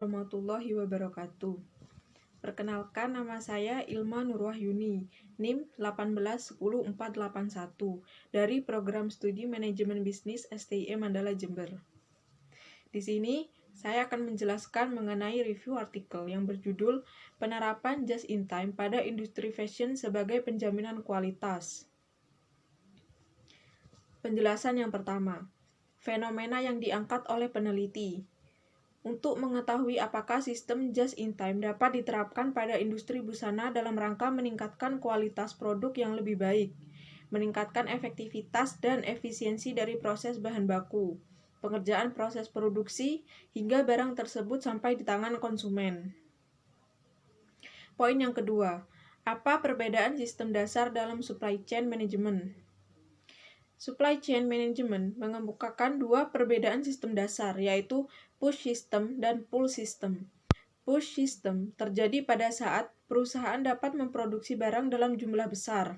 Warahmatullahi wabarakatuh. Perkenalkan, nama saya Ilma Nurwahyuni, NIM 1810481 dari Program Studi Manajemen Bisnis STIE Mandala Jember. Di sini saya akan menjelaskan mengenai review artikel yang berjudul Penerapan Just in Time pada Industri Fashion sebagai Penjaminan Kualitas. Penjelasan yang pertama, fenomena yang diangkat oleh peneliti. Untuk mengetahui apakah sistem just in time dapat diterapkan pada industri busana dalam rangka meningkatkan kualitas produk yang lebih baik, meningkatkan efektivitas dan efisiensi dari proses bahan baku, pengerjaan proses produksi, hingga barang tersebut sampai di tangan konsumen. Poin yang kedua, apa perbedaan sistem dasar dalam supply chain management? Supply chain management mengemukakan dua perbedaan sistem dasar, yaitu push system dan pull system. Push system terjadi pada saat perusahaan dapat memproduksi barang dalam jumlah besar,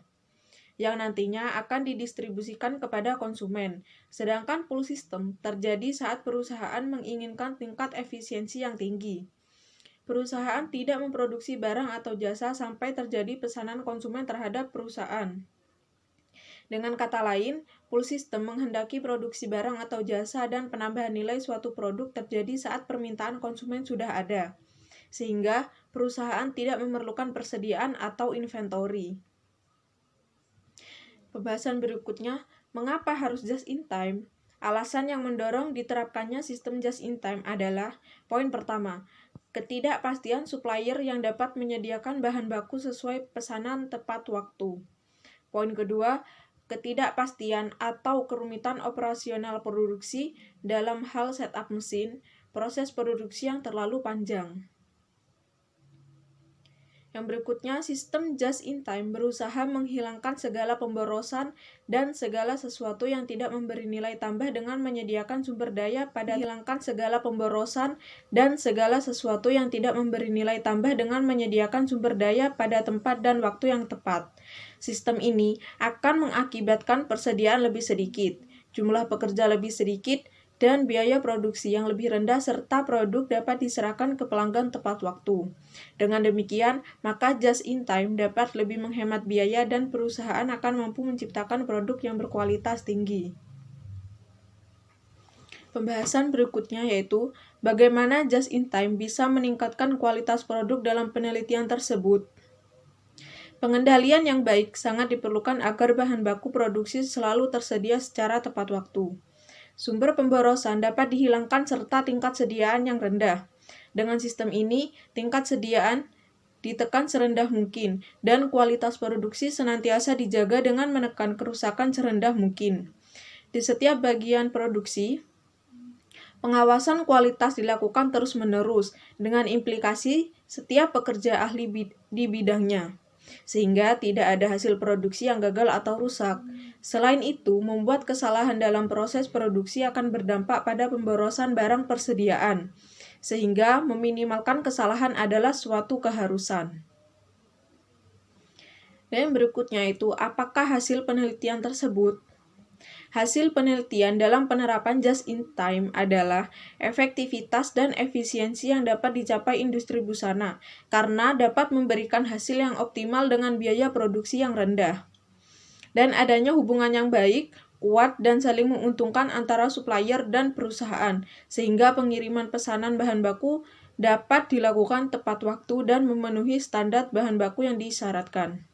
yang nantinya akan didistribusikan kepada konsumen. Sedangkan pull system terjadi saat perusahaan menginginkan tingkat efisiensi yang tinggi. Perusahaan tidak memproduksi barang atau jasa sampai terjadi pesanan konsumen terhadap perusahaan. Dengan kata lain, pull system menghendaki produksi barang atau jasa dan penambahan nilai suatu produk terjadi saat permintaan konsumen sudah ada, sehingga perusahaan tidak memerlukan persediaan atau inventory. Pembahasan berikutnya, mengapa harus just in time? Alasan yang mendorong diterapkannya sistem just in time adalah, poin pertama, ketidakpastian supplier yang dapat menyediakan bahan baku sesuai pesanan tepat waktu. Poin kedua, ketidakpastian atau kerumitan operasional produksi dalam hal setup mesin, proses produksi yang terlalu panjang. Yang berikutnya, sistem just in time berusaha menghilangkan segala pemborosan dan segala sesuatu yang tidak memberi nilai tambah dengan menyediakan sumber daya pada hilangkan segala pemborosan dan segala sesuatu yang tidak memberi nilai tambah dengan menyediakan sumber daya pada tempat dan waktu yang tepat. Sistem ini akan mengakibatkan persediaan lebih sedikit, jumlah pekerja lebih sedikit, dan biaya produksi yang lebih rendah serta produk dapat diserahkan ke pelanggan tepat waktu. Dengan demikian, maka just in time dapat lebih menghemat biaya dan perusahaan akan mampu menciptakan produk yang berkualitas tinggi. Pembahasan berikutnya yaitu bagaimana just in time bisa meningkatkan kualitas produk dalam penelitian tersebut. Pengendalian yang baik sangat diperlukan agar bahan baku produksi selalu tersedia secara tepat waktu. Sumber pemborosan dapat dihilangkan serta tingkat sediaan yang rendah. Dengan sistem ini, tingkat sediaan ditekan serendah mungkin dan kualitas produksi senantiasa dijaga dengan menekan kerusakan serendah mungkin. Di setiap bagian produksi, pengawasan kualitas dilakukan terus-menerus dengan implikasi setiap pekerja ahli di bidangnya, sehingga tidak ada hasil produksi yang gagal atau rusak. Selain itu, membuat kesalahan dalam proses produksi akan berdampak pada pemborosan barang persediaan, sehingga meminimalkan kesalahan adalah suatu keharusan. Dan berikutnya itu, apakah hasil penelitian tersebut? Hasil penelitian dalam penerapan just in time adalah efektivitas dan efisiensi yang dapat dicapai industri busana, karena dapat memberikan hasil yang optimal dengan biaya produksi yang rendah. Dan adanya hubungan yang baik, kuat, dan saling menguntungkan antara supplier dan perusahaan, sehingga pengiriman pesanan bahan baku dapat dilakukan tepat waktu dan memenuhi standar bahan baku yang disyaratkan.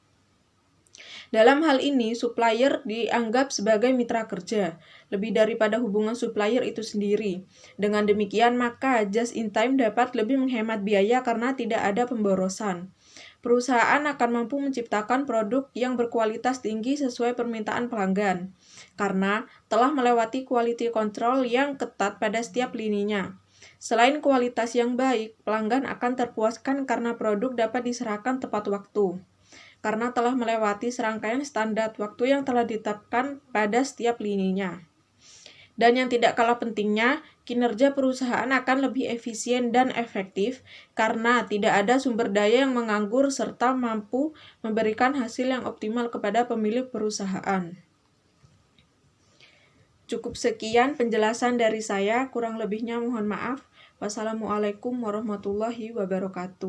Dalam hal ini, supplier dianggap sebagai mitra kerja, lebih daripada hubungan supplier itu sendiri. Dengan demikian, maka just in time dapat lebih menghemat biaya karena tidak ada pemborosan. Perusahaan akan mampu menciptakan produk yang berkualitas tinggi sesuai permintaan pelanggan, karena telah melewati quality control yang ketat pada setiap lininya. Selain kualitas yang baik, pelanggan akan terpuaskan karena produk dapat diserahkan tepat waktu, karena telah melewati serangkaian standar waktu yang telah ditetapkan pada setiap lininya. Dan yang tidak kalah pentingnya, kinerja perusahaan akan lebih efisien dan efektif karena tidak ada sumber daya yang menganggur serta mampu memberikan hasil yang optimal kepada pemilik perusahaan. Cukup sekian penjelasan dari saya, kurang lebihnya mohon maaf. Wassalamualaikum warahmatullahi wabarakatuh.